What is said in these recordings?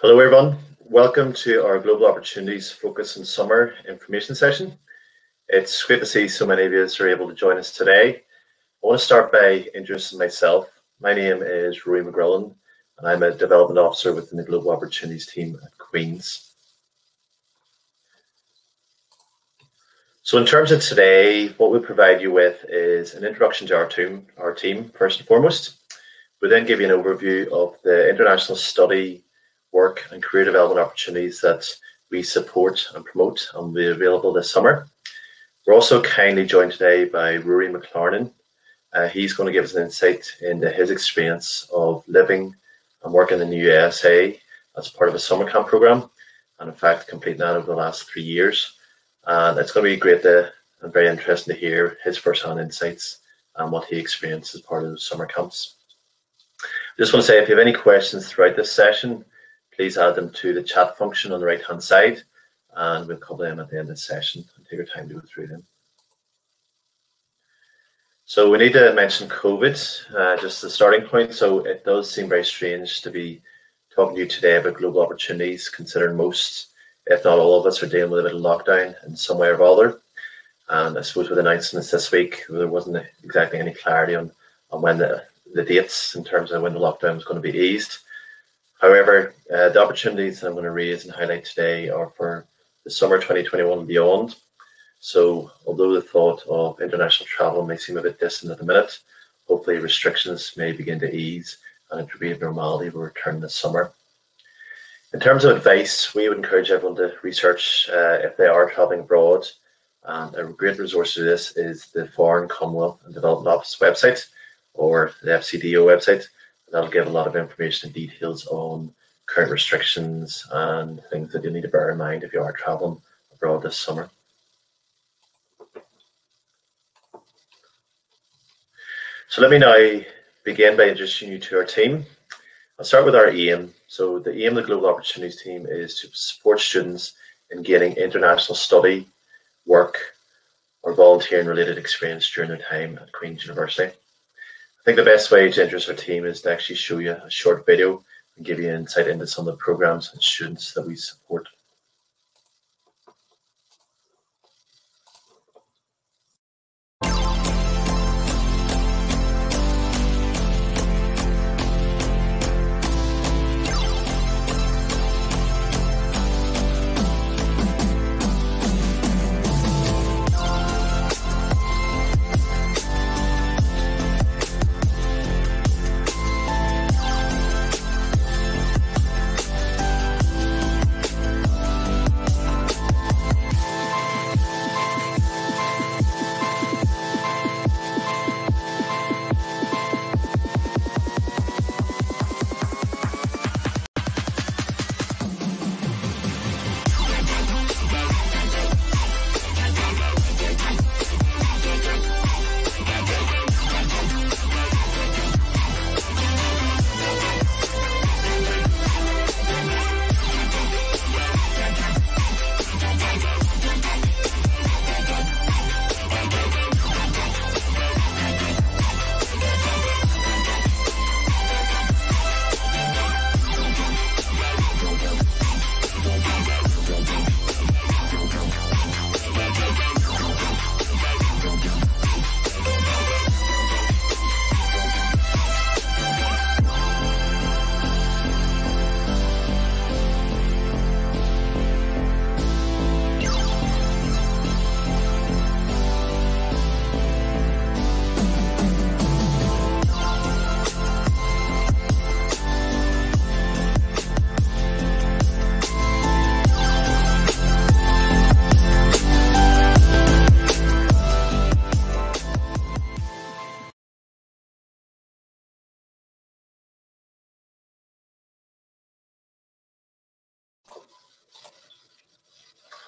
Hello everyone, welcome to our Global Opportunities Focus on Summer information session. It's great to see so many of you are able to join us today. I want to start by introducing myself. My name is Rory McGrillen and I'm a Development Officer within the Global Opportunities team at Queen's. So in terms of today, what we'll provide you with is an introduction to our team first and foremost. We'll then give you an overview of the international study, work and career development opportunities that we support and promote and will be available this summer. We're also kindly joined today by Rory McLarnon. He's going to give us an insight into his experience of living and working in the USA as part of a summer camp program, and in fact completing that over the last 3 years. And it's going to be great and very interesting to hear his first-hand insights and what he experienced as part of those summer camps. I just want to say, if you have any questions throughout this session, please add them to the chat function on the right-hand side, and we'll cover them at the end of the session and take our time to go through them. So we need to mention COVID, just as a starting point. So it does seem very strange to be talking to you today about global opportunities, considering most, if not all of us, are dealing with a bit of lockdown in some way or other. And I suppose with announcements this week, there wasn't exactly any clarity on when the dates in terms of when the lockdown was going to be eased. However, the opportunities that I'm going to raise and highlight today are for the summer 2021 and beyond. So although the thought of international travel may seem a bit distant at the minute, hopefully restrictions may begin to ease and a degree of normality will return this summer. In terms of advice, we would encourage everyone to research if they are traveling abroad. And a great resource to this is the Foreign, Commonwealth and Development Office website, or the FCDO website. That'll give a lot of information and details on current restrictions and things that you need to bear in mind if you are traveling abroad this summer. So let me now begin by introducing you to our team. I'll start with our aim. So the aim of the Global Opportunities team is to support students in gaining international study, work, or volunteering related experience during their time at Queen's University. I think the best way to introduce our team is to actually show you a short video and give you insight into some of the programs and students that we support.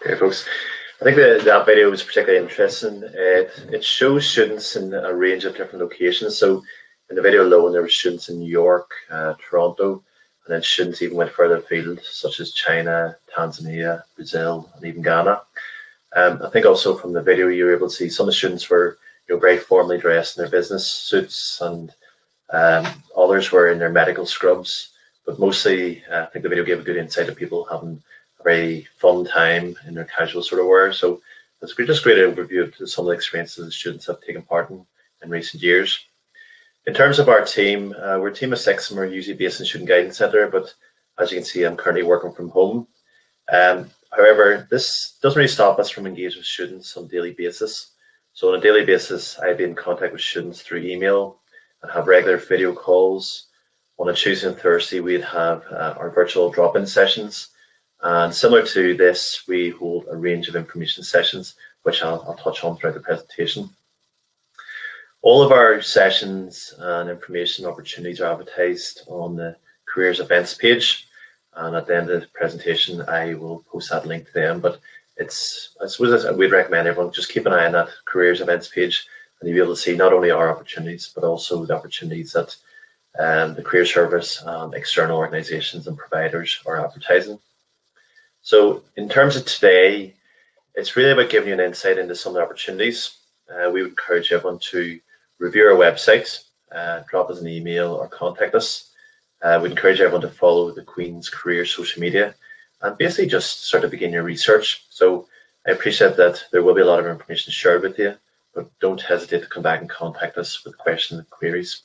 Okay, folks, I think that video was particularly interesting. It shows students in a range of different locations. So in the video alone, there were students in New York, Toronto, and then students even went further afield, such as China, Tanzania, Brazil, and even Ghana. I think also from the video, you were able to see some of the students were very formally dressed in their business suits, and others were in their medical scrubs. But mostly, I think the video gave a good insight of people having a very fun time in their casual sort of wear. So it's just a great overview of some of the experiences the students have taken part in recent years. In terms of our team, we're a team of 6 and we're usually based in Student Guidance Centre, but as you can see, I'm currently working from home. However, this doesn't really stop us from engaging with students on a daily basis. So on a daily basis, I'd be in contact with students through email and have regular video calls. On a Tuesday and Thursday, we'd have our virtual drop-in sessions. And similar to this, we hold a range of information sessions, which I'll touch on throughout the presentation. All of our sessions and information opportunities are advertised on the careers events page. And at the end of the presentation, I will post that link to them. But I suppose we'd recommend everyone just keep an eye on that careers events page, and you'll be able to see not only our opportunities, but also the opportunities that the Career Service and external organisations and providers are advertising. So in terms of today, it's really about giving you an insight into some of the opportunities. We would encourage everyone to review our website, drop us an email or contact us. We'd encourage everyone to follow the Queen's Career social media and basically just start to begin your research. So I appreciate that there will be a lot of information shared with you, but don't hesitate to come back and contact us with questions and queries.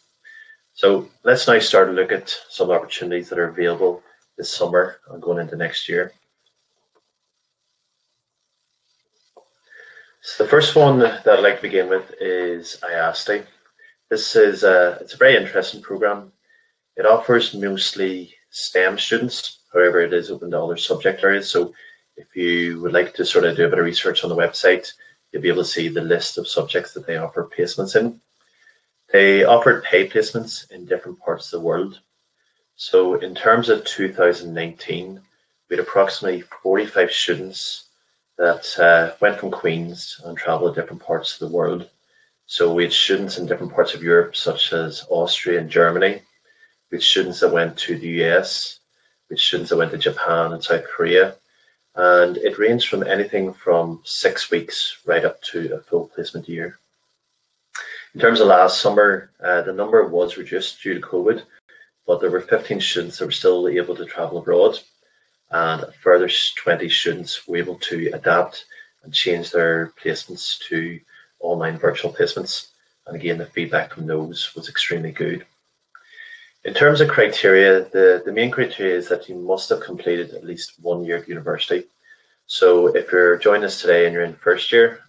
So let's now start to look at some opportunities that are available this summer and going into next year. So the first one that I'd like to begin with is IASTE. This is it's a very interesting program. It offers mostly STEM students. However, it is open to other subject areas. So if you would like to sort of do a bit of research on the website, you'll be able to see the list of subjects that they offer placements in. They offered paid placements in different parts of the world. So in terms of 2019, we had approximately 45 students that went from Queen's and travelled to different parts of the world. So we had students in different parts of Europe, such as Austria and Germany. We had students that went to the US. We had students that went to Japan and South Korea. And it ranged from anything from 6 weeks right up to a full placement year. In terms of last summer, the number was reduced due to COVID, but there were 15 students that were still able to travel abroad, and a further 20 students were able to adapt and change their placements to online virtual placements. And again, the feedback from those was extremely good. In terms of criteria, the main criteria is that you must have completed at least 1 year of university. So if you're joining us today and you're in first year,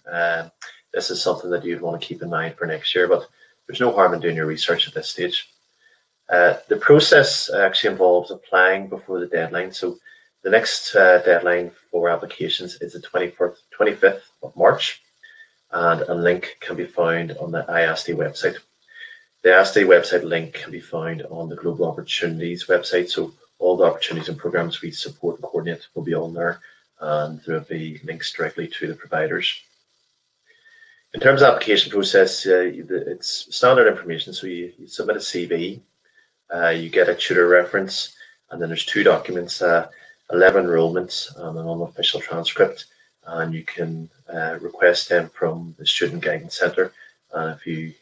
this is something that you'd want to keep in mind for next year, but there's no harm in doing your research at this stage. The process actually involves applying before the deadline. So the next deadline for applications is the 25th of March, and a link can be found on the IASTE website. The IASTE website link can be found on the Global Opportunities website. So all the opportunities and programs we support and coordinate will be on there, and there will be links directly to the providers. In terms of application process, it's standard information. So you submit a CV, you get a tutor reference, and then there's 2 documents, 11 enrollments and an unofficial transcript, and you can request them from the Student Guidance Centre. And if you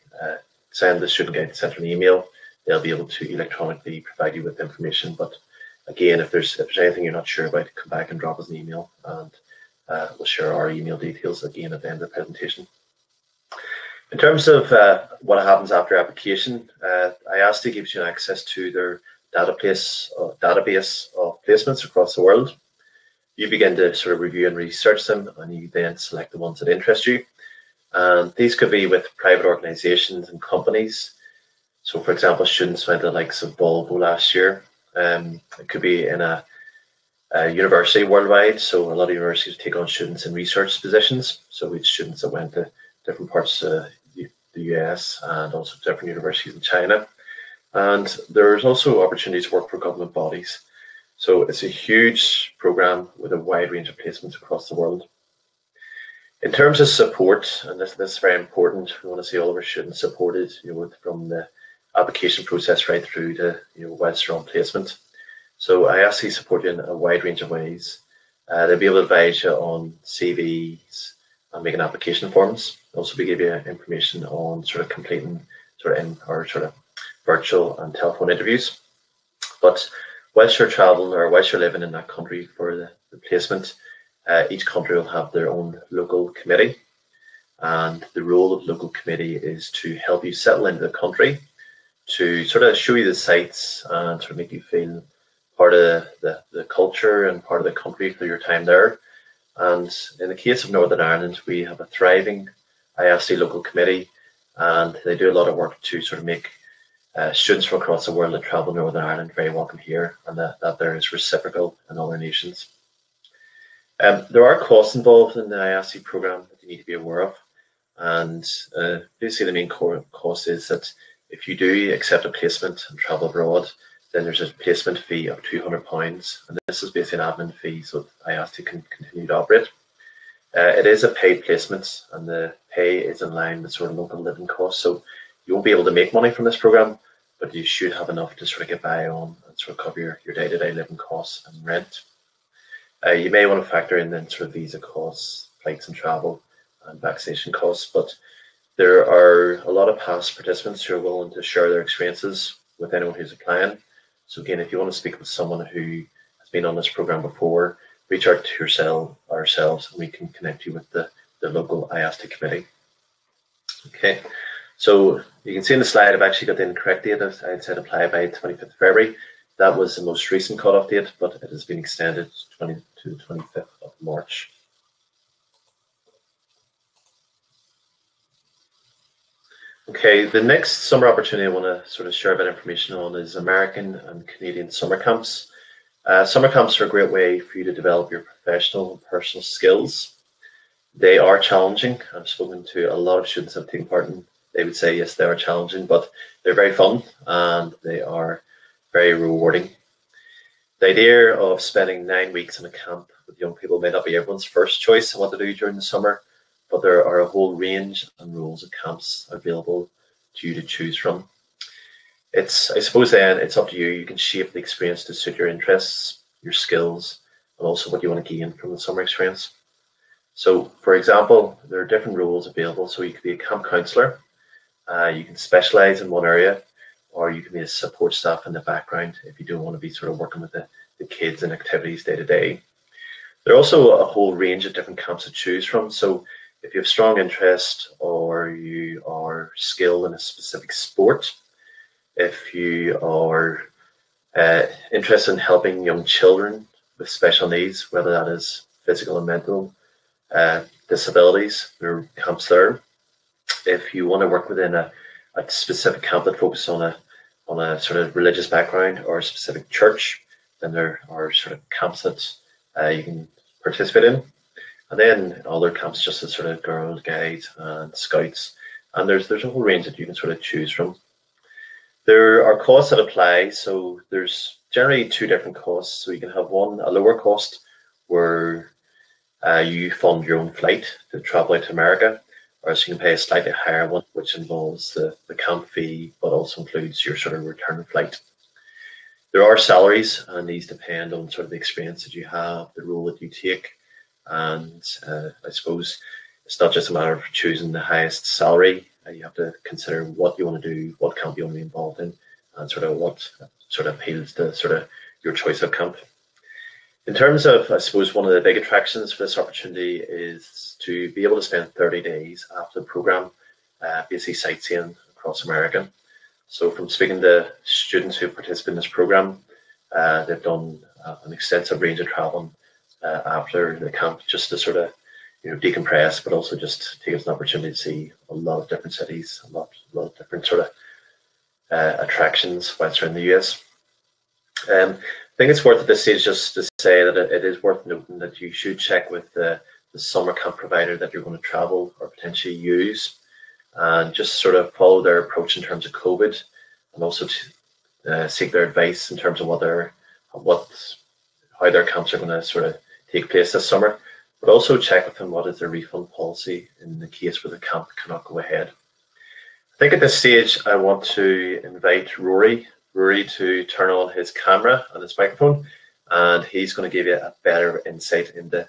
send the Student Guidance Centre an email, they'll be able to electronically provide you with information. But again, if there's anything you're not sure about, come back and drop us an email, and we'll share our email details again at the end of the presentation. In terms of what happens after application, IASTE gives you access to their database of placements across the world. You begin to sort of review and research them, and you then select the ones that interest you. And these could be with private organisations and companies. So, for example, students went to the likes of Volvo last year. It could be in a university worldwide. So a lot of universities take on students in research positions. So we had students that went to different parts of the US and also different universities in China. And there's also opportunities to work for government bodies. So it's a huge program with a wide range of placements across the world. In terms of support, and this is very important, we want to see all of our students supported, from the application process right through to whilst they're on placement. So IASTE support you in a wide range of ways. They'll be able to advise you on CVs and making application forms. Also, we give you information on sort of completing sort of virtual and telephone interviews. But whilst you're traveling or whilst you're living in that country for the placement, each country will have their own local committee. And the role of local committee is to help you settle into the country, to sort of show you the sights and sort of make you feel part of the culture and part of the country for your time there. And in the case of Northern Ireland, we have a thriving IASD local committee, and they do a lot of work to sort of make students from across the world that travel to Northern Ireland very welcome here, and that there is reciprocal in other nations. There are costs involved in the IASD program that you need to be aware of. And basically the main cost is that if you do accept a placement and travel abroad, then there's a placement fee of £200, and this is basically an admin fee so IASD can continue to operate. It is a paid placement, and the pay is in line with sort of local living costs, so you won't be able to make money from this program, but you should have enough to sort of get by on and sort of cover your day-to-day living costs and rent. You may want to factor in then sort of visa costs, flights and travel, and vaccination costs, but there are a lot of past participants who are willing to share their experiences with anyone who's applying. So again, if you want to speak with someone who has been on this program before, reach out to ourselves, and we can connect you with the local IASD committee. Okay, so you can see in the slide I've actually got the incorrect date. I said apply by 25th of February. That was the most recent cutoff date, but it has been extended to the 25th of March. Okay, the next summer opportunity I want to sort of share a bit of information on is American and Canadian summer camps. Summer camps are a great way for you to develop your professional and personal skills. They are challenging. I've spoken to a lot of students who have taken part in. They would say yes, they are challenging, but they're very fun and they are very rewarding. The idea of spending 9 weeks in a camp with young people may not be everyone's first choice of what to do during the summer, but there are a whole range and rules of camps available to you to choose from. I suppose then it's up to you. You can shape the experience to suit your interests, your skills, and also what you want to gain from the summer experience. So, for example, there are different roles available. So you could be a camp counsellor, you can specialise in one area, or you can be a support staff in the background if you don't want to be sort of working with the kids and activities day to day. There are also a whole range of different camps to choose from. So if you have strong interest or you are skilled in a specific sport, if you are interested in helping young children with special needs, whether that is physical and mental disabilities, there are camps there. If you want to work within a specific camp that focuses on a sort of religious background or a specific church, then there are sort of camps that you can participate in. And then other camps just as sort of Girl Guides and Scouts. And there's a whole range that you can sort of choose from. There are costs that apply. So there's generally two different costs. So you can have a lower cost where you fund your own flight to travel out to America, or else you can pay a slightly higher one, which involves the camp fee, but also includes your sort of return flight. There are salaries, and these depend on sort of the experience that you have, the role that you take. And I suppose it's not just a matter of choosing the highest salary. You have to consider what you want to do, what camp you want to be involved in, and sort of what sort of appeals to sort of your choice of camp. In terms of, I suppose, one of the big attractions for this opportunity is to be able to spend 30 days after the program basically sightseeing across America. So from speaking to students who participate in this program, they've done an extensive range of traveling after the camp, just to sort of decompress, but also just take as an opportunity to see a lot of different cities, a lot of different sort of attractions whilst they're in the US. I think it's worth at this stage just to say that it is worth noting that you should check with the summer camp provider that you're going to travel or potentially use, and just sort of follow their approach in terms of COVID, and also to seek their advice in terms of how their camps are going to sort of take place this summer, but also check with them what is their refund policy in the case where the camp cannot go ahead. I think at this stage I want to invite Rory to turn on his camera and his microphone, and he's going to give you a better insight into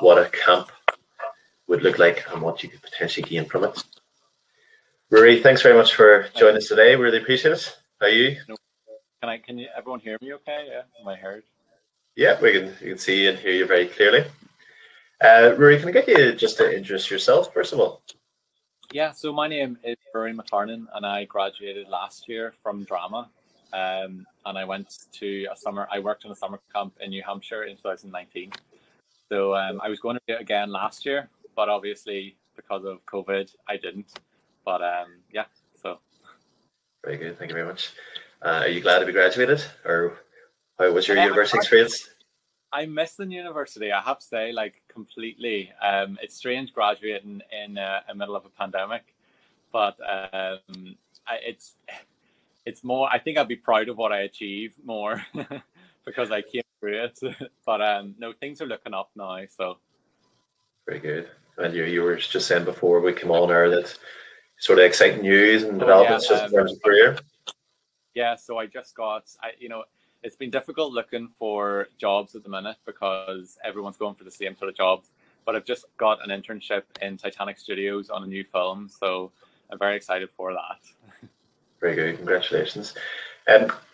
what a camp would look like and what you could potentially gain from it. Rory, thanks very much for joining us today. We really appreciate it. How are you? No, can you everyone hear me okay? Yeah, am I heard? Yeah, you can see and hear you very clearly. Rory, can I get you just to introduce yourself, first of all? Yeah, so my name is Rory McLarnon, and I graduated last year from drama. And I went to I worked in a summer camp in New Hampshire in 2019. So I was going to do it again last year, but obviously because of COVID, I didn't. But yeah, so. Very good, thank you very much. Are you glad to be graduated, or how was your university experience? I miss the university, I have to say, like completely. It's strange graduating in the middle of a pandemic, but it's more. I think I'd be proud of what I achieved more because I came through it. But no, things are looking up now. So very good. And you were just saying before we came on air that sort of exciting news and developments just in terms of career. Yeah, so I just got. It's been difficult looking for jobs at the minute because everyone's going for the same sort of jobs. But I've just got an internship in Titanic Studios on a new film, so I'm very excited for that. Very good, congratulations.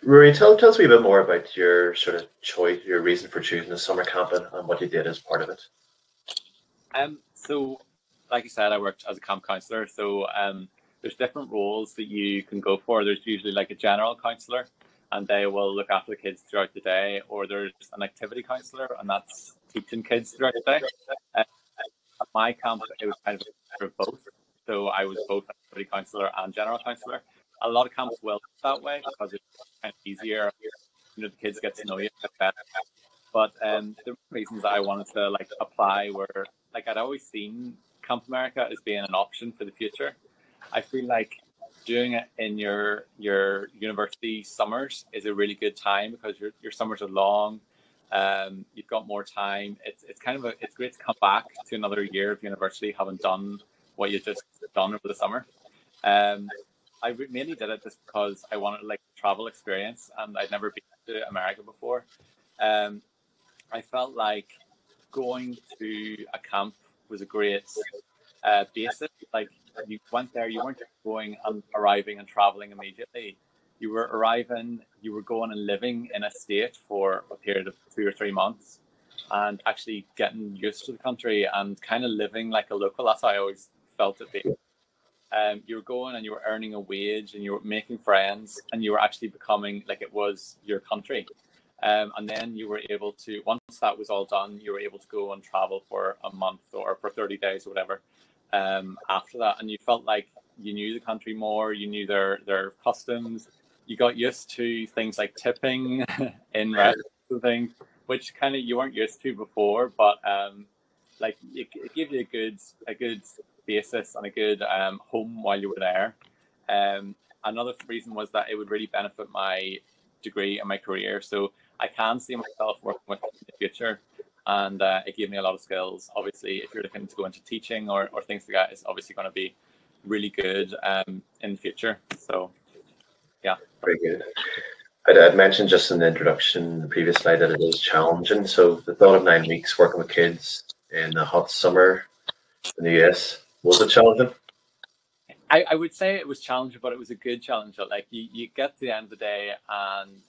Rory, tell us a wee bit more about your sort of choice, your reason for choosing the summer camp and what you did as part of it. So, like I said, I worked as a camp counsellor. So there's different roles that you can go for. There's usually like a general counsellor, and they will look after the kids throughout the day, or there's an activity counsellor, and that's teaching kids throughout the day. At my camp, it was kind of both. So I was both activity counsellor and general counsellor. A lot of camps will that way because it's kind of easier. The kids get to know you a bit better. But the reasons I wanted to like apply were like I'd always seen Camp America as being an option for the future. I feel like doing it in your university summers is a really good time because your summers are long. You've got more time. It's great to come back to another year of university having done what you just done over the summer. I mainly did it just because I wanted like travel experience, and I'd never been to America before. I felt like going to a camp was a great basis. Like you went there, you weren't just going and arriving and traveling immediately. You were arriving, you were going and living in a state for a period of 2 or 3 months, and actually getting used to the country and kind of living like a local. That's how I always felt it being. You were going and you were earning a wage and you were making friends and you were actually becoming like it was your country. And then you were able to, once that was all done, you were able to go and travel for a month or for 30 days or whatever after that. And you felt like you knew the country more, you knew their customs, you got used to things like tipping in restaurants and things, which kind of you weren't used to before, but like it gave you a good basis and a good home while you were there. Another reason was that it would really benefit my degree and my career. So I can see myself working with it in the future, and it gave me a lot of skills. Obviously, if you're looking to go into teaching or things like that, it's obviously going to be really good in the future. So, yeah. Very good. I'd mentioned just in the introduction, the previous slide, that it is challenging. So the thought of 9 weeks working with kids in a hot summer in the US, was it challenging? I would say it was challenging, but it was a good challenge. Like you get to the end of the day and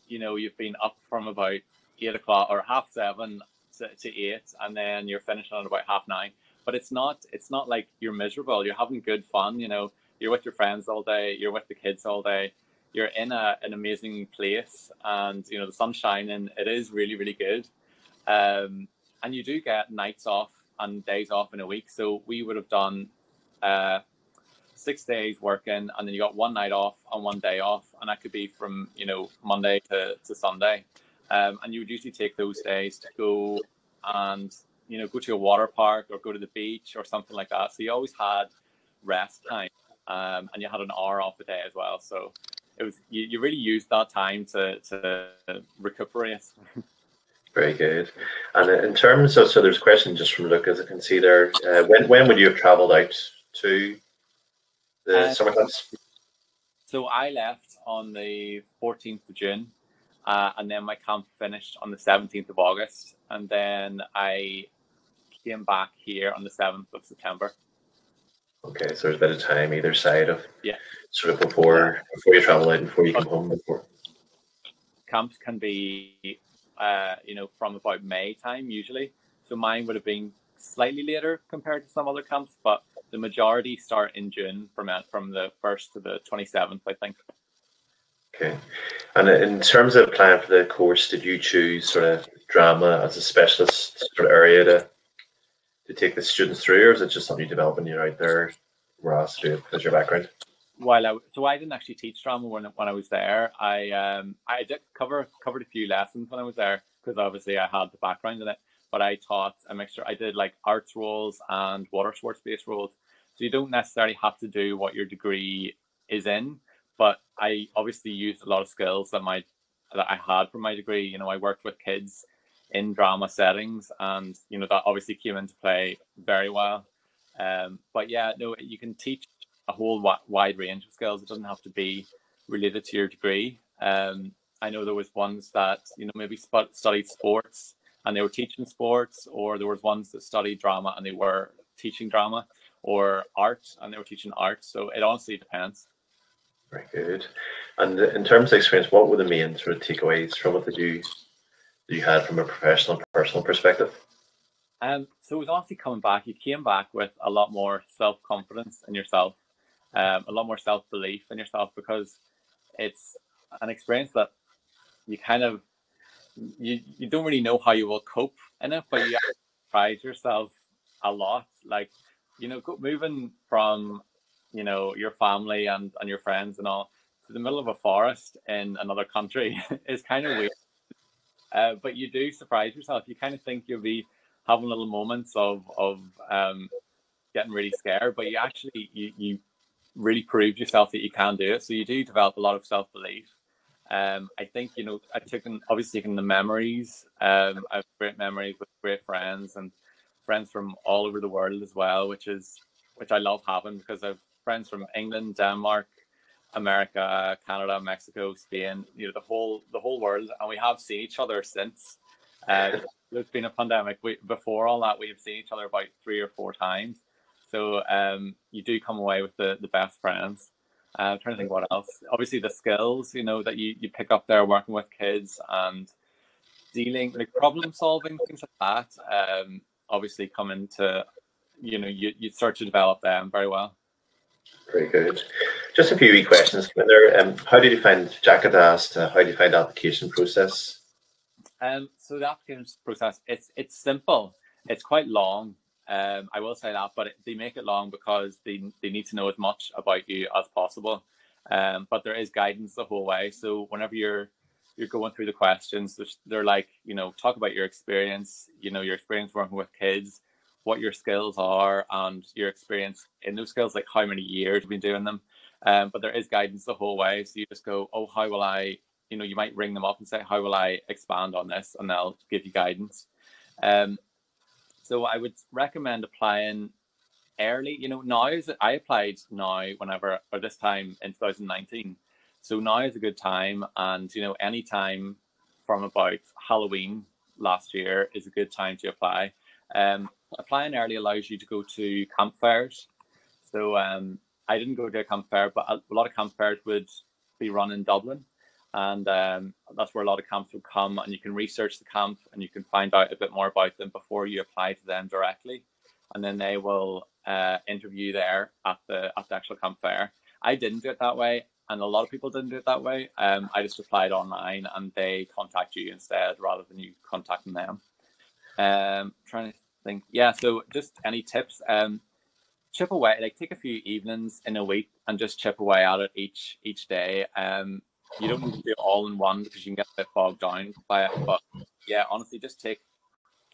you've been up from about 8 o'clock or 7:30 to 8, and then you're finishing at about 9:30. But it's not like you're miserable. You're having good fun. You're with your friends all day. You're with the kids all day. You're in an amazing place, and the sun's shining. It is really, really good. And you do get nights off and days off in a week. So we would have done 6 days working, and then you got 1 night off and 1 day off, and that could be from Monday to Sunday. And you would usually take those days to go and go to a water park or go to the beach or something like that. So you always had rest time, and you had an hour off a day as well. So it was you really used that time to recuperate. Very good. And in terms of, so there's a question just from Lucas, I can see there. When would you have travelled out to the summer camps? So I left on the 14th of June, and then my camp finished on the 17th of August, and then I came back here on the 7th of September. Okay, so there's a bit of time either side of Yeah. sort of before you travel out, before you come home. Before camps can be, from about May time usually. So mine would have been slightly later compared to some other camps, but the majority start in June from the 1st to the 27th, I think. Okay. And in terms of applying for the course, did you choose sort of drama as a specialist sort of area to take the students through, or is it just something you develop when you're out there, were asked to do it because your background? So I didn't actually teach drama when I was there. I did covered a few lessons when I was there because obviously I had the background in it. But I taught a mixture. I did like arts roles and water sports based roles. So you don't necessarily have to do what your degree is in. But I obviously used a lot of skills that I had from my degree. You know, I worked with kids in drama settings, and you know that obviously came into play very well. But yeah, no, you can teach a whole wide range of skills. It doesn't have to be related to your degree. I know there was ones that maybe studied sports and they were teaching sports, or there was ones that studied drama and they were teaching drama, or art and they were teaching art. So it honestly depends. Very good. And in terms of experience, what were the main sort of takeaways from it that you had from a professional and personal perspective? So it was honestly coming back. You came back with a lot more self-confidence in yourself, a lot more self-belief in yourself, because it's an experience that you kind of you don't really know how you will cope in it, but you surprise yourself a lot. Like, moving from your family and your friends and all to the middle of a forest in another country is kind of weird. But you do surprise yourself. You kind of think you'll be having little moments of getting really scared, but you really proved yourself that you can do it. So you do develop a lot of self-belief. I think, I've taken the memories. I have great memories with great friends and friends from all over the world as well, which I love having, because I've friends from England, Denmark, America, Canada, Mexico, Spain, the whole world. And we have seen each other since. There's been a pandemic. Before all that, we have seen each other about 3 or 4 times. So you do come away with the best friends. I'm trying to think what else. Obviously, the skills, that you pick up there working with kids and dealing, like problem solving, things like that. Obviously, come into, you start to develop them very well. Very good. Just a few wee questions coming there. How did you find, Jack had asked, how did you find the application process? So the application process, it's simple. It's quite long. I will say that, but they make it long because they need to know as much about you as possible. But there is guidance the whole way. So whenever you're going through the questions, they're like, talk about your experience, your experience working with kids, what your skills are, and your experience in those skills, like how many years you've been doing them. But there is guidance the whole way. So you just go, oh, how will I, you might ring them up and say, how will I expand on this? And they'll give you guidance. So I would recommend applying early. I applied this time in 2019. So now is a good time, and any time from about Halloween last year is a good time to apply. Applying early allows you to go to camp fairs. So I didn't go to a camp fair, but a lot of camp fairs would be run in Dublin. And that's where a lot of camps would come, and you can research the camp and you can find out a bit more about them before you apply to them directly. And then they will interview there at the actual camp fair. I didn't do it that way, and a lot of people didn't do it that way. I just applied online and they contact you instead rather than you contacting them. Trying to think. Yeah, so just any tips. Chip away, like take a few evenings in a week and just chip away at it each day. You don't need to do it all in one because you can get a bit bogged down by it. But yeah, honestly, just take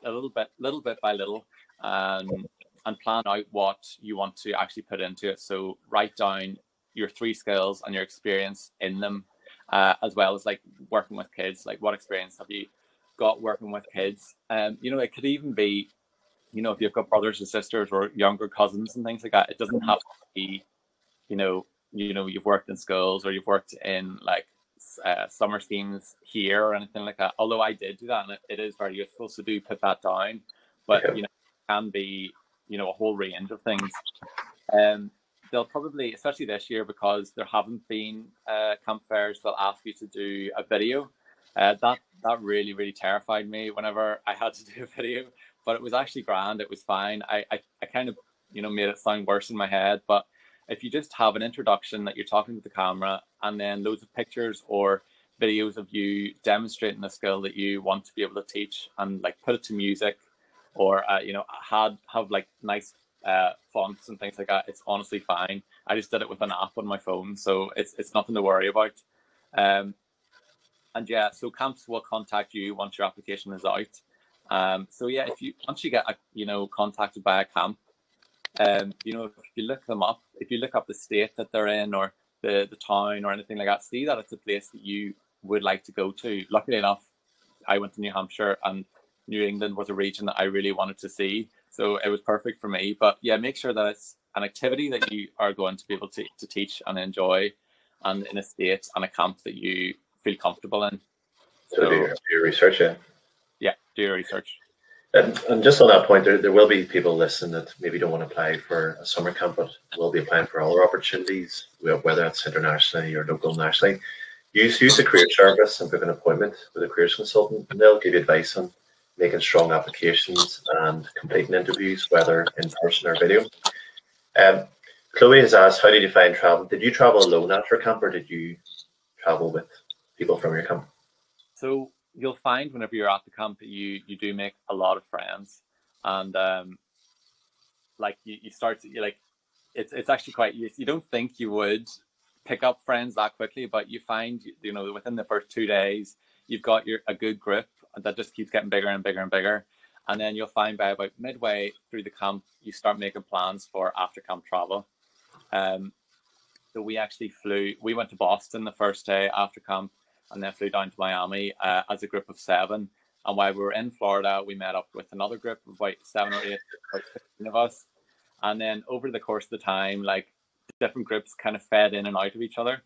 a little bit by little, and plan out what you want to actually put into it. So write down your 3 skills and your experience in them, as well as like working with kids. Like, what experience have you got working with kids? It could even be, if you've got brothers and sisters or younger cousins and things like that. It doesn't have to be, you've worked in schools or you've worked in like summer schemes here or anything like that. Although I did do that, and it is very useful. So do put that down. But can be, you know, a whole range of things. They'll probably, especially this year, because there haven't been camp fairs, they'll ask you to do a video. That really terrified me whenever I had to do a video, but it was actually grand. It was fine. I kind of, you know, made it sound worse in my head, but if you just have an introduction that you're talking to the camera, and then loads of pictures or videos of you demonstrating a skill that you want to be able to teach, and like put it to music, or you know, have like nice fonts and things like that, it's honestly fine. I just did it with an app on my phone, so it's nothing to worry about. And yeah, so camps will contact you once your application is out. So yeah, once you get contacted by a camp, you know, if you look them up, if you look up the state that they're in, or the town or anything like that, see that it's a place that you would like to go to. Luckily enough, I went to New Hampshire, and New England was a region that I really wanted to see, so it was perfect for me. But yeah, make sure that it's an activity that you are going to be able to teach and enjoy, and in a state and a camp that you feel comfortable in. So do your research, yeah. Yeah, do your research. And just on that point, there will be people listening that maybe don't want to apply for a summer camp, but will be applying for other opportunities, whether it's internationally or local nationally. Use the career service and book an appointment with a careers consultant, and they'll give you advice on making strong applications and completing interviews, whether in person or video. Chloe has asked, how did you find travel? Did you travel alone after camp, or did you travel with people from your camp? So you'll find whenever you're at the camp, you do make a lot of friends, and like you start to, like, it's actually quite, you don't think you would pick up friends that quickly, but you find, you know, within the first 2 days you've got a good group that just keeps getting bigger and bigger and bigger, and then you'll find by about midway through the camp you start making plans for after camp travel. So we went to Boston the first day after camp, and then flew down to Miami as a group of 7. And while we were in Florida, we met up with another group of about 7 or 8, about 15 of us. And then over the course of the time, like, different groups kind of fed in and out of each other.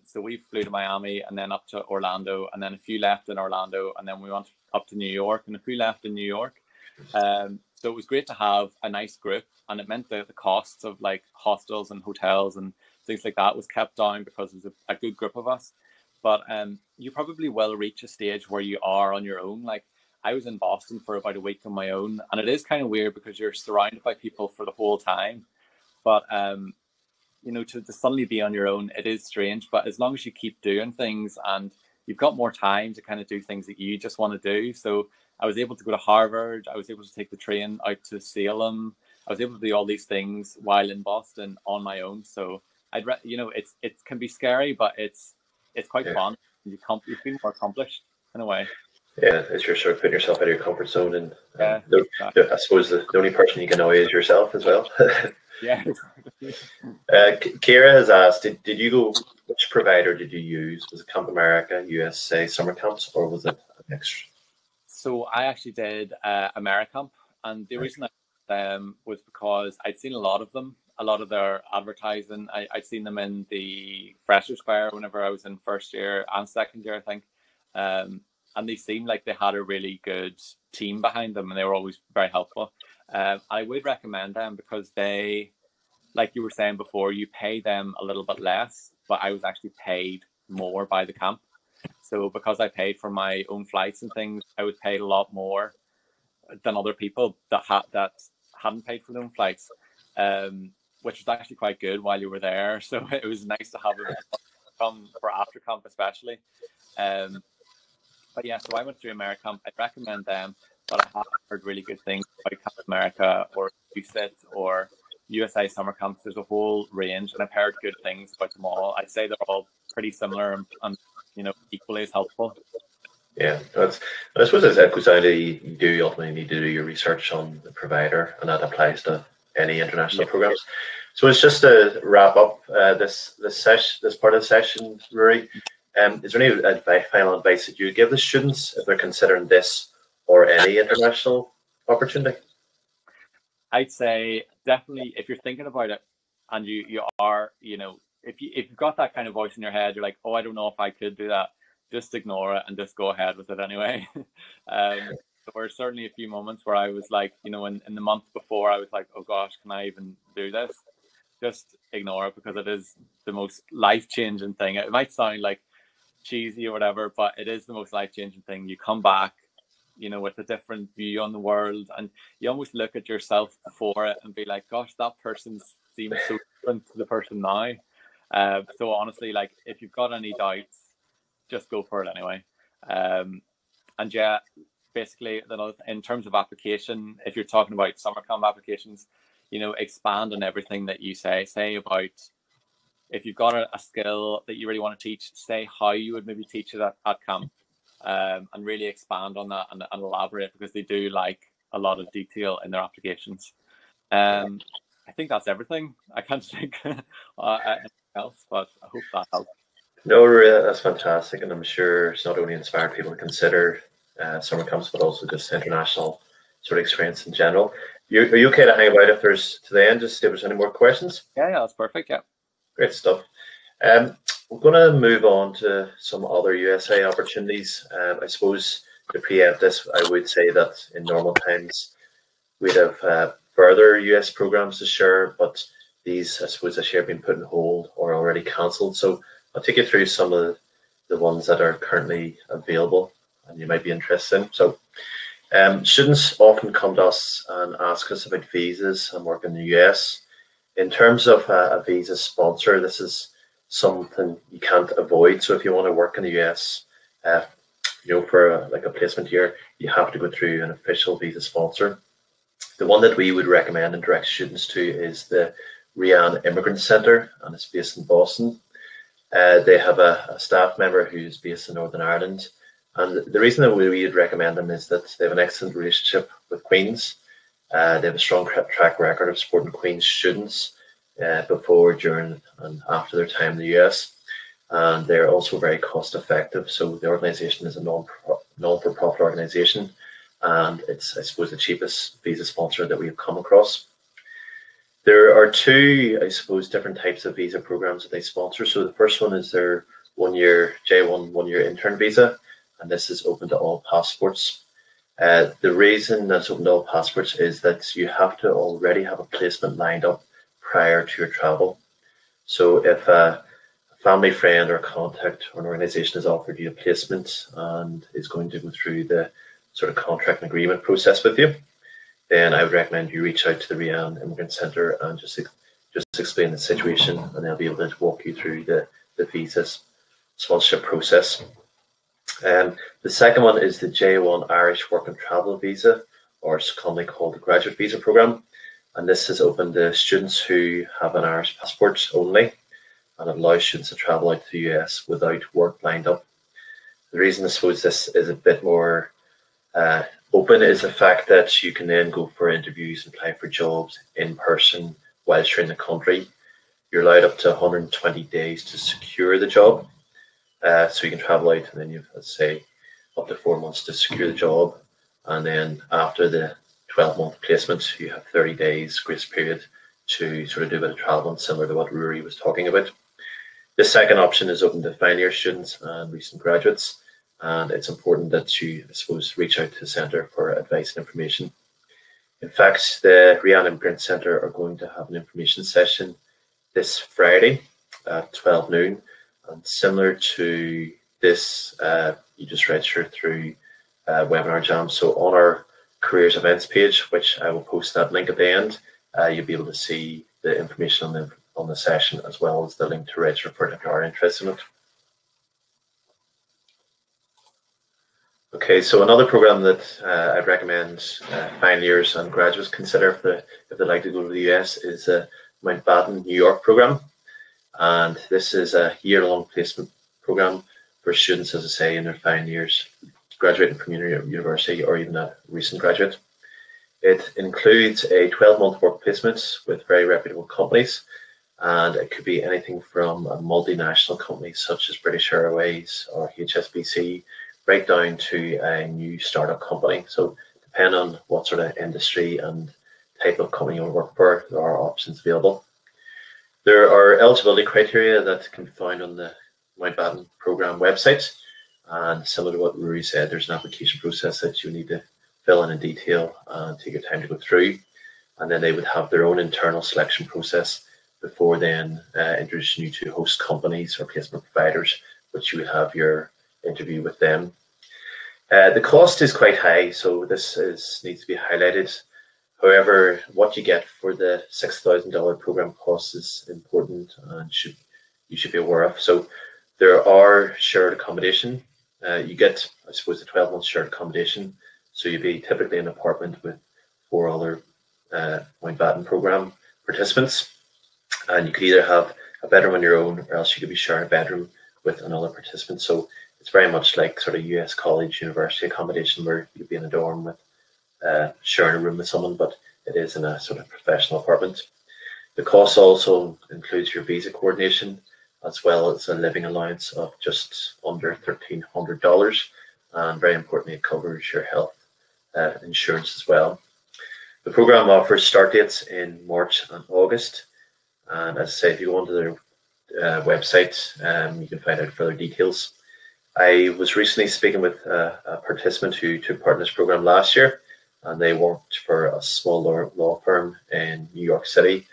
So we flew to Miami, and then up to Orlando, and then a few left in Orlando, and then we went up to New York, and a few left in New York. So it was great to have a nice group, and it meant that the costs of like hostels and hotels and things like that was kept down because it was a good group of us. But you probably will reach a stage where you are on your own. Like, I was in Boston for about a week on my own, and it is kind of weird because you're surrounded by people for the whole time. But you know, to suddenly be on your own, it is strange. But as long as you keep doing things, and you've got more time to kind of do things that you just want to do. So I was able to go to Harvard. I was able to take the train out to Salem. I was able to do all these things while in Boston on my own. So you know, it can be scary, but it's quite fun. You feel more accomplished in a way. Yeah, it's your sort of putting yourself out of your comfort zone, and exactly. I suppose the only person you can annoy is yourself as well. Yeah, exactly. Kira has asked, did you go, which provider did you use? Was it Camp America, USA summer camps, or was it a mixture? So I actually did AmeriCamp, and the reason I was because I'd seen a lot of them, a lot of their advertising. I'd seen them in the Freshers Fair whenever I was in first year and second year, I think. And they seemed like they had a really good team behind them, and they were always very helpful. I would recommend them because they, like you were saying before, you pay them a little bit less, but I was actually paid more by the camp. So because I paid for my own flights and things, I was paid a lot more than other people that hadn't paid for their own flights, which was actually quite good while you were there. So it was nice to have them come for after camp, especially. But yeah, so I went through AmeriCamp. I'd recommend them, but I have heard really good things about Camp America or USIT or USA summer camps. There's a whole range, and I've heard good things about them all. I'd say they're all pretty similar and you know, equally as helpful. Yeah, I suppose as it goes down to, you do ultimately need to do your research on the provider, and that applies to any international programs. So it's just to wrap up this part of the session, Rory. Is there any final advice that you would give the students if they're considering this or any international opportunity? I'd say definitely, if you're thinking about it, and you are, you know, if you've got that kind of voice in your head, you're like, oh, I don't know if I could do that, just ignore it and just go ahead with it anyway. there were certainly a few moments where I was like, you know, in the month before, I was like, oh gosh, can I even do this? Just ignore it, because it is the most life-changing thing. It might sound like cheesy or whatever, but it is the most life-changing thing. You come back, you know, with a different view on the world, and you almost look at yourself before it and be like, gosh, that person seems so different to the person now. So honestly, like, if you've got any doubts, just go for it anyway. And yeah, basically, in terms of application, if you're talking about summer camp applications, you know, expand on everything that you say about, if you've got a skill that you really want to teach, say how you would maybe teach it at camp, and really expand on that and elaborate, because they do like a lot of detail in their applications. I think that's everything. I can't think anything else, but I hope that helps. No, Maria, that's fantastic, and I'm sure it's not only inspired people to consider summer camps, but also just international sort of experience in general. Are you okay to hang about if there's to the end, just see if there's any more questions? Yeah, that's perfect. Yeah, great stuff. We're going to move on to some other USA opportunities. I suppose to preempt this, I would say that in normal times we'd have further US programs to share, but these, I suppose, this year have been put on hold or already cancelled. So I'll take you through some of the ones that are currently available and you might be interested in. So students often come to us and ask us about visas and work in the US. In terms of a visa sponsor, this is something you can't avoid. So if you want to work in the US, you know, for like a placement year, you have to go through an official visa sponsor. The one that we would recommend and direct students to is the Rian Immigrant Center, and it's based in Boston. They have a staff member who's based in Northern Ireland. And the reason that we would recommend them is that they have an excellent relationship with Queen's. They have a strong track record of supporting Queen's students before, during, and after their time in the US. And they're also very cost effective. So the organization is a non-for-profit organization, and it's, I suppose, the cheapest visa sponsor that we've come across. There are two, I suppose, different types of visa programs that they sponsor. So the first one is their one-year J1 one-year intern visa, and this is open to all passports. The reason that's open to all passports is that you have to already have a placement lined up prior to your travel. So if a family friend or a contact or an organization has offered you a placement and is going to go through the sort of contract and agreement process with you, then I would recommend you reach out to the Rian Immigrant Center and just explain the situation, and they'll be able to walk you through the visa sponsorship process. The second one is the J1 Irish Work and Travel Visa, or it's commonly called the Graduate Visa Program. And this is open to students who have an Irish passport only, and it allows students to travel out to the US without work lined up. The reason I suppose this is a bit more open is the fact that you can then go for interviews and apply for jobs in person whilst you're in the country. You're allowed up to 120 days to secure the job. So you can travel out, and then you've, let's say, up to 4 months to secure the job. And then after the 12-month placement, you have 30 days grace period to sort of do a bit of traveling, similar to what Rory was talking about. The second option is open to final year students and recent graduates. And it's important that you, I suppose, reach out to the centre for advice and information. In fact, the Rian Immigrant Centre are going to have an information session this Friday at 12 noon. And similar to this, you just register through Webinar Jam. So on our careers events page, which I will post that link at the end, you'll be able to see the information on the session, as well as the link to register for it if you are interested in it. Okay, so another program that I'd recommend final years and graduates consider if they'd like to go to the US is the Mountbatten New York program. And this is a year-long placement program for students, as I say, in their final years, graduating from university or even a recent graduate. It includes a 12-month work placement with very reputable companies, and it could be anything from a multinational company such as British Airways or HSBC, right down to a new startup company. So depending on what sort of industry and type of company you want to work for, there are options available. There are eligibility criteria that can be found on the Mountbatten program website. And similar to what Rory said, there's an application process that you need to fill in detail and take your time to go through. And then they would have their own internal selection process before then introducing you to host companies or placement providers, which you would have your interview with them. The cost is quite high, so this needs to be highlighted. However, what you get for the $6,000 program cost is important and you should be aware of. So there are shared accommodation. You get, I suppose, a 12-month shared accommodation. So you'd be typically in an apartment with 4 other Mountbatten program participants, and you could either have a bedroom on your own, or else you could be sharing a bedroom with another participant. So it's very much like sort of US college, university accommodation, where you'd be in a dorm with sharing a room with someone, but it is in a sort of professional apartment. The cost also includes your visa coordination, as well as a living allowance of just under $1,300, and very importantly, it covers your health insurance as well. The program offers start dates in March and August, and as I say, if you go onto their website, you can find out further details. I was recently speaking with a participant who took part in this program last year, and they worked for a small law firm in New York City,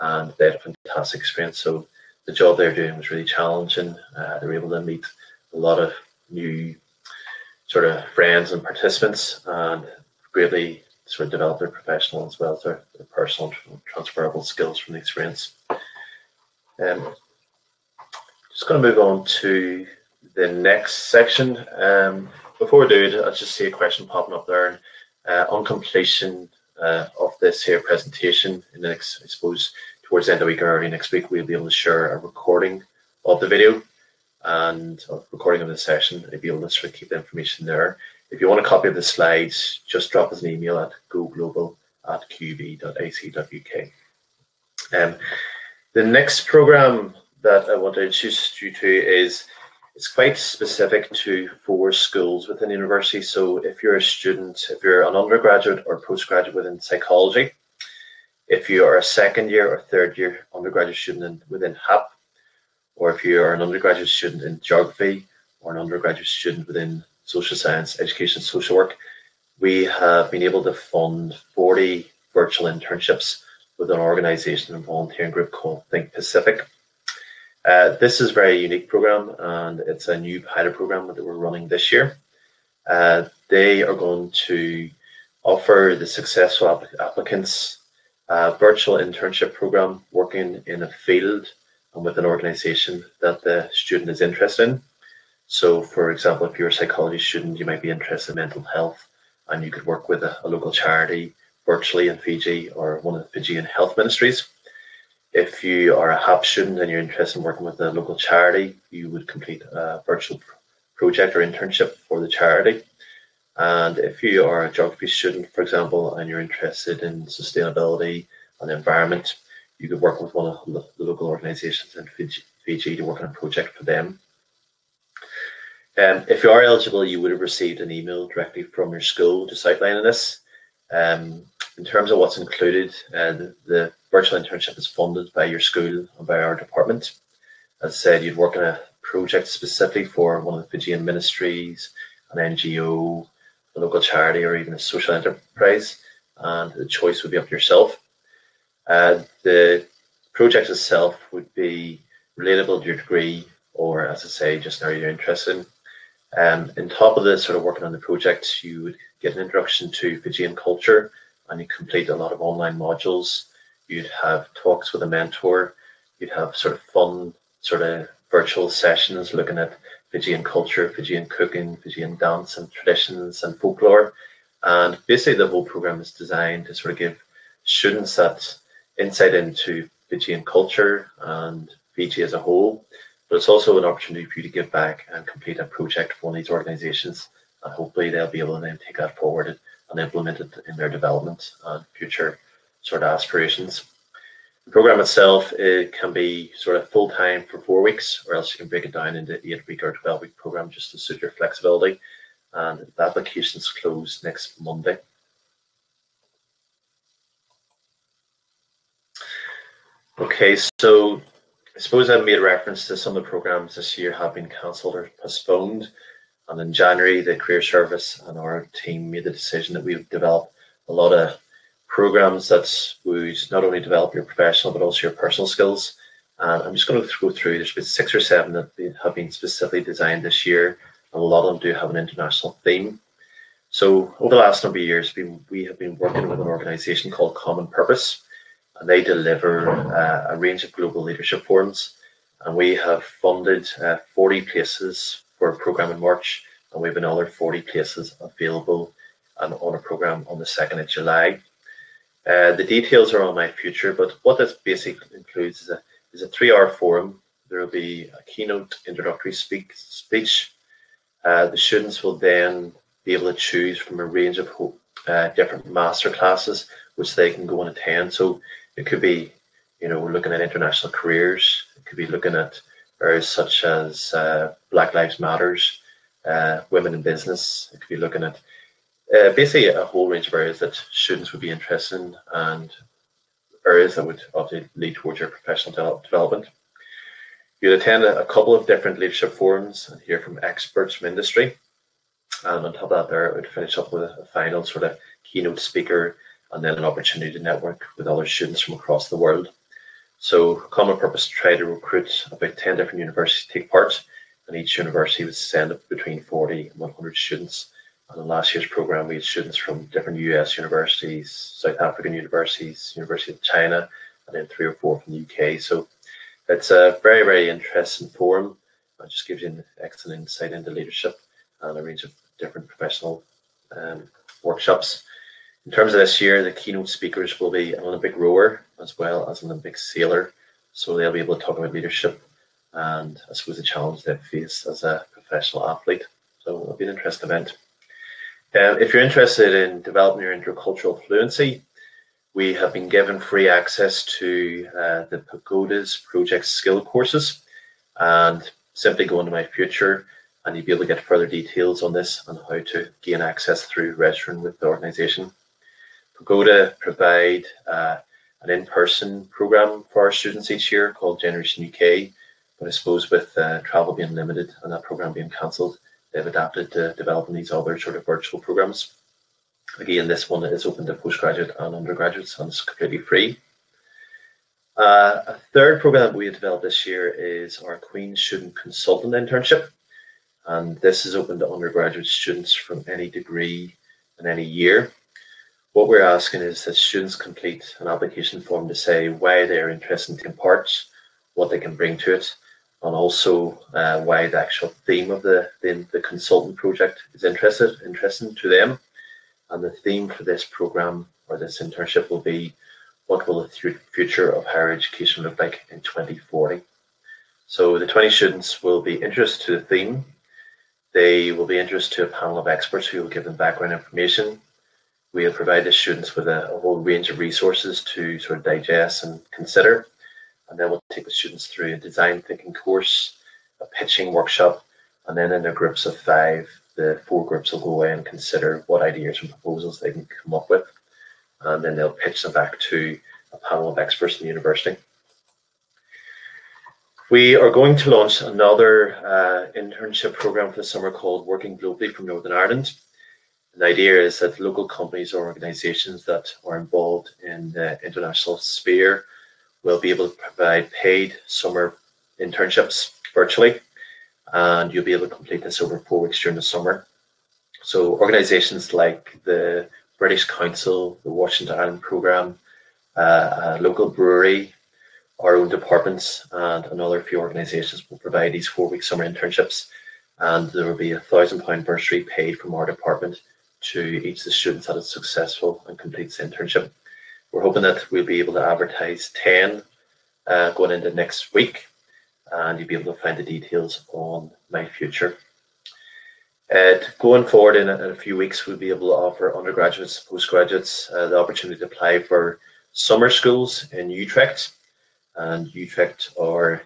and they had a fantastic experience. So the job they're doing was really challenging. They were able to meet a lot of new sort of friends and participants, and greatly sort of develop their professional as well as their personal transferable skills from the experience. Just going to move on to the next section. Before we do it, I just see a question popping up there. On completion of this here presentation, in the next, I suppose, towards the end of the week or early next week, we'll be able to share a recording of the video and a recording of the session. You'll be able to sort of keep the information there. If you want a copy of the slides, just drop us an email at goglobal@qub.ac.uk. The next program that I want to introduce you to it's quite specific to 4 schools within the university. So if you're a student, if you're an undergraduate or postgraduate within psychology, if you are a 2nd year or 3rd year undergraduate student within HAP, or if you are an undergraduate student in geography or an undergraduate student within social science, education, social work, we have been able to fund 40 virtual internships with an organization and volunteering group called Think Pacific. This is a very unique program, and it's a new pilot program that we're running this year. They are going to offer the successful applicants a virtual internship program working in a field and with an organization that the student is interested in. So, for example, if you're a psychology student, you might be interested in mental health, and you could work with a local charity virtually in Fiji or one of the Fijian health ministries. If you are a HAP student and you're interested in working with a local charity, you would complete a virtual project or internship for the charity. And if you are a geography student, for example, and you're interested in sustainability and the environment, you could work with one of the local organizations in Fiji to work on a project for them. If you are eligible, you would have received an email directly from your school just outlining this. In terms of what's included, the virtual internship is funded by your school and by our department. As I said, you'd work on a project specifically for one of the Fijian ministries, an NGO, a local charity, or even a social enterprise, and the choice would be up to yourself. The project itself would be relatable to your degree, or as I say, just an area you're interested in. On top of this, sort of working on the project, you would get an introduction to Fijian culture, and you complete a lot of online modules. You'd have talks with a mentor. You'd have sort of fun, sort of virtual sessions looking at Fijian culture, Fijian cooking, Fijian dance and traditions and folklore. And basically the whole program is designed to sort of give students that insight into Fijian culture and Fiji as a whole. But it's also an opportunity for you to give back and complete a project for one of these organizations. And hopefully they'll be able to then take that forward and implement it in their development and future sort of aspirations. The program itself, it can be sort of full-time for 4 weeks, or else you can break it down into 8-week or 12-week program just to suit your flexibility. And the applications close next Monday. Okay, so I suppose I made reference to some of the programs this year have been cancelled or postponed. And in January, the Career Service and our team made the decision that we would develop a lot of programs that would not only develop your professional but also your personal skills. And I'm just going to go through, there's been 6 or 7 that have been specifically designed this year, and a lot of them do have an international theme. So over the last number of years, we have been working with an organisation called Common Purpose, and they deliver a range of global leadership forums. And we have funded 40 places for a programme in March, and we have another 40 places available and on a programme on the 2nd of July. The details are on my future, but what this basically includes is a 3-hour forum. There will be a keynote introductory speech. The students will then be able to choose from a range of different master classes which they can go and attend. So it could be, looking at international careers. It could be looking at areas such as Black Lives Matters, women in business. It could be looking at basically a whole range of areas that students would be interested in, and areas that would obviously lead towards your professional development. You'll attend a couple of different leadership forums and hear from experts from industry. And on top of that, there I would finish up with a final sort of keynote speaker, and then an opportunity to network with other students from across the world. So Common Purpose tried to recruit about 10 different universities to take part, and each university would send up between 40 and 100 students. And in last year's program, we had students from different US universities, South African universities, University of China, and then 3 or 4 from the UK. So it's a very, very interesting forum. It just gives you an excellent insight into leadership and a range of different professional workshops. In terms of this year, the keynote speakers will be an Olympic rower as well as an Olympic sailor. So they'll be able to talk about leadership and I suppose the challenge they face as a professional athlete. So it'll be an interesting event. If you're interested in developing your intercultural fluency, we have been given free access to the Pagoda's project skill courses, and simply go into my future and you'll be able to get further details on this and how to gain access through registering with the organisation. Pagoda provide an in-person programme for our students each year called Generation UK, but I suppose with travel being limited and that programme being cancelled, they've adapted to developing these other sort of virtual programs. Again, this one is open to postgraduate and undergraduates and it's completely free. A third program that we have developed this year is our Queen's Student Consultant Internship. And this is open to undergraduate students from any degree and any year. What we're asking is that students complete an application form to say why they're interested in taking part, what they can bring to it, and also why the actual theme of the consultant project is interesting to them. And the theme for this program or this internship will be, what will the future of higher education look like in 2040? So the 20 students will be interested to the theme. They will be interested to a panel of experts who will give them background information. We have provided students with a whole range of resources to sort of digest and consider. And then we'll take the students through a design thinking course, a pitching workshop, and then in their groups of 5, the 4 groups will go away and consider what ideas and proposals they can come up with. And then they'll pitch them back to a panel of experts in the university. We are going to launch another internship program for the summer called Working Globally from Northern Ireland. And the idea is that local companies or organisations that are involved in the international sphere will be able to provide paid summer internships virtually, and you'll be able to complete this over 4 weeks during the summer. So organisations like the British Council, the Washington Island Programme, a local brewery, our own departments, and another few organisations will provide these 4-week summer internships, and there will be a £1,000 bursary paid from our department to each of the students that is successful and completes the internship. We're hoping that we'll be able to advertise 10 going into next week, and you'll be able to find the details on my future. Going forward in a few weeks, we'll be able to offer undergraduates, postgraduates the opportunity to apply for summer schools in Utrecht. And Utrecht are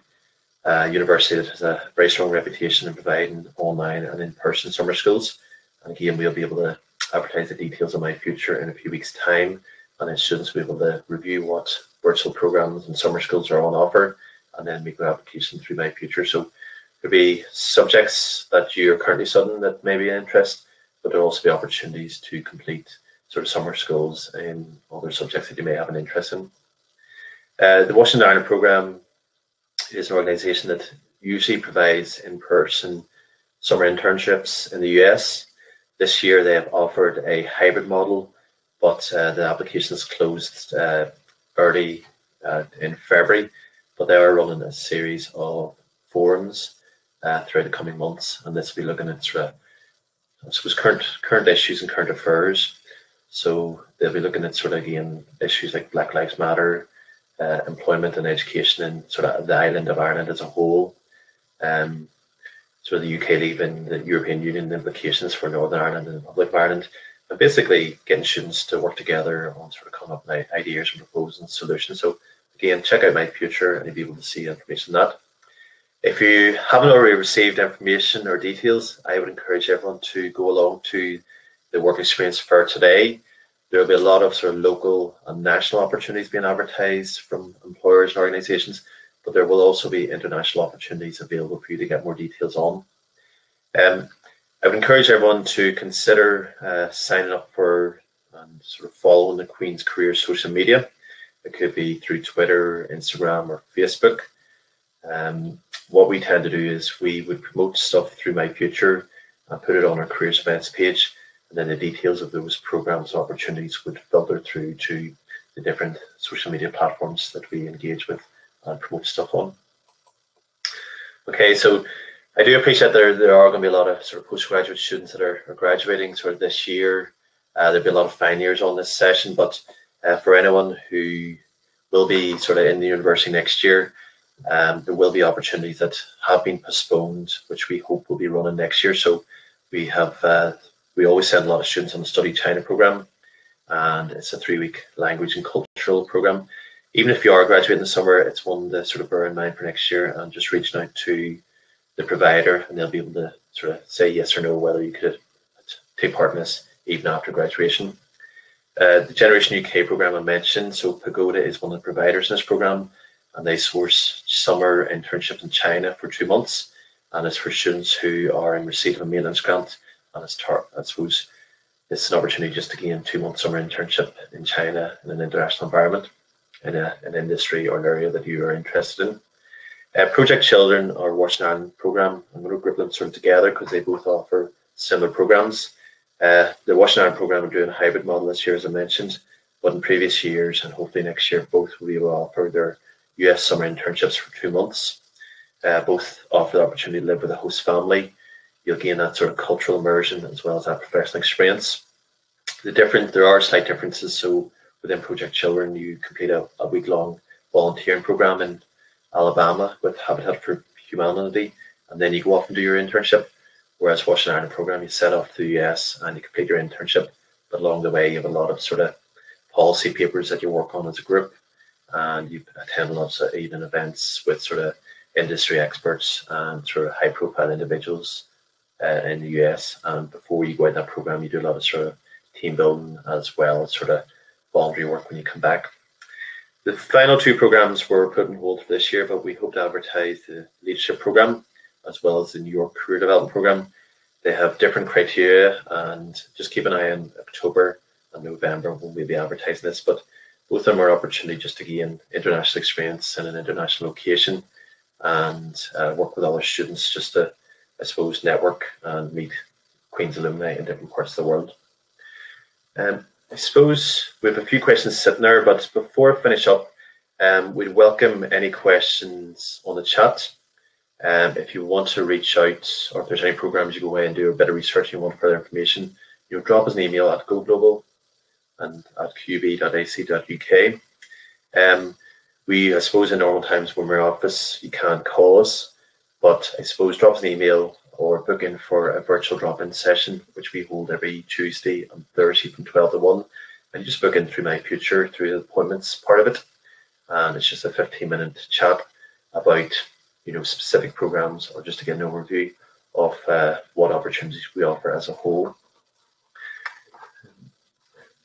a university that has a very strong reputation in providing online and in-person summer schools. And again, we'll be able to advertise the details of my future in a few weeks' time, and then students will be able to review what virtual programs and summer schools are on offer, and then make their application through my future. So Could be subjects that you're currently studying that may be of interest, but there will also be opportunities to complete sort of summer schools in other subjects that you may have an interest in. The Washington Ireland Programme is an organisation that usually provides in-person summer internships in the US. This year they have offered a hybrid model, but the applications closed early in February, but they are running a series of forums throughout the coming months, and this will be looking at sort of, I suppose, current issues and current affairs. So they'll be looking at sort of, again, issues like Black Lives Matter, employment and education in sort of the island of Ireland as a whole, sort of the UK leaving the European Union, implications for Northern Ireland and the Republic of Ireland, and basically getting students to work together on sort of coming up with ideas and proposals and solutions. So again, check out My Future and you'll be able to see information on that. If you haven't already received information or details, I would encourage everyone to go along to the Work Experience Fair today. There will be a lot of sort of local and national opportunities being advertised from employers and organisations, but there will also be international opportunities available for you to get more details on. I would encourage everyone to consider signing up for and sort of following the Queen's Careers social media. It could be through Twitter, Instagram, or Facebook. What we tend to do is we would promote stuff through My Future and put it on our careers events page, and then the details of those programs and opportunities would filter through to the different social media platforms that we engage with and promote stuff on. Okay, so I do appreciate there are going to be a lot of sort of postgraduate students that are graduating sort of this year. There'll be a lot of fine years on this session, but for anyone who will be sort of in the university next year, there will be opportunities that have been postponed, which we hope will be running next year. So we always send a lot of students on the Study China program, and it's a 3-week language and cultural program. Even if you are graduating this summer, it's one to sort of bear in mind for next year, and just reaching out to the provider and they'll be able to sort of say yes or no whether you could take part in this even after graduation. The Generation UK program I mentioned, so Pagoda is one of the providers in this program, and they source summer internships in China for 2 months, and it's for students who are in receipt of a maintenance grant, and I suppose it's an opportunity just to gain 2-month summer internship in China in an international environment in an industry or an area that you are interested in. Project Children or Washington Ireland program, I'm going to group them sort of together because they both offer similar programs. The Washington Ireland program are doing a hybrid model this year, as I mentioned, but in previous years and hopefully next year, both will be able to offer their US summer internships for 2 months. Both offer the opportunity to live with a host family. You'll gain that sort of cultural immersion as well as that professional experience. There are slight differences. So within Project Children, you complete a week-long volunteering program in Alabama with Habitat for Humanity, and then you go off and do your internship. Whereas Washington Ireland program, you set off to the US and you complete your internship, but along the way you have a lot of sort of policy papers that you work on as a group, and you attend lots of evening events with sort of industry experts and sort of high-profile individuals in the US. And before you go into that program, you do a lot of sort of team building as well as sort of voluntary work when you come back. The final 2 programs were put on hold for this year, but we hope to advertise the leadership program as well as the New York Career Development Program. They have different criteria, and just keep an eye on October and November when we'll be advertising this. But both of them are opportunity just to gain international experience in an international location and work with other students just to, I suppose, network and meet Queen's alumni in different parts of the world. I suppose we have a few questions sitting there, but before I finish up, we'd welcome any questions on the chat. If you want to reach out, or if there's any programs you go away and do a bit of research and you want further information, drop us an email at goglobal and at qb.ac.uk. I suppose in normal times when we're in office, you can't call us, but I suppose drop us an email or book in for a virtual drop-in session, which we hold every Tuesday and Thursday from 12 to 1. And you just book in through My Future, through the appointments part of it. And it's just a 15-minute chat about specific programs, or just to get an overview of what opportunities we offer as a whole.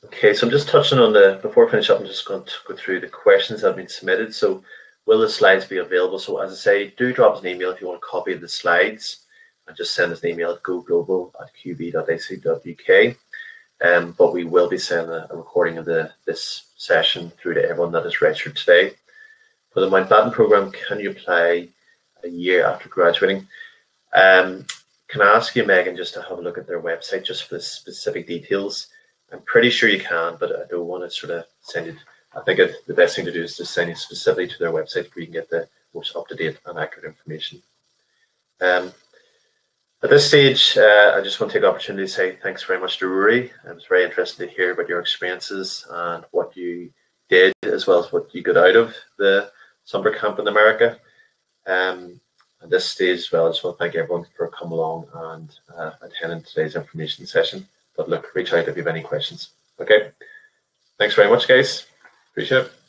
Okay, so I'm just touching on before I finish up, I'm just going to go through the questions that have been submitted. So will the slides be available? So as I say, do drop us an email if you want a copy of the slides, and just send us an email at goglobal@qb.ac.uk. But we will be sending a recording of this session through to everyone that is registered today. For the Mountbatten program, can you apply a year after graduating? Can I ask you, Megan, just to have a look at their website just for the specific details? I'm pretty sure you can, but I don't want to sort of send you. I think the best thing to do is to send you specifically to their website where you can get the most up-to-date and accurate information. At this stage, I just want to take the opportunity to say thanks very much to Rory. It was very interesting to hear about your experiences and what you did, as well as what you got out of the summer camp in America. At this stage as well, I just want to thank everyone for coming along and attending today's information session. But look, reach out if you have any questions. Okay, thanks very much, guys. Appreciate it.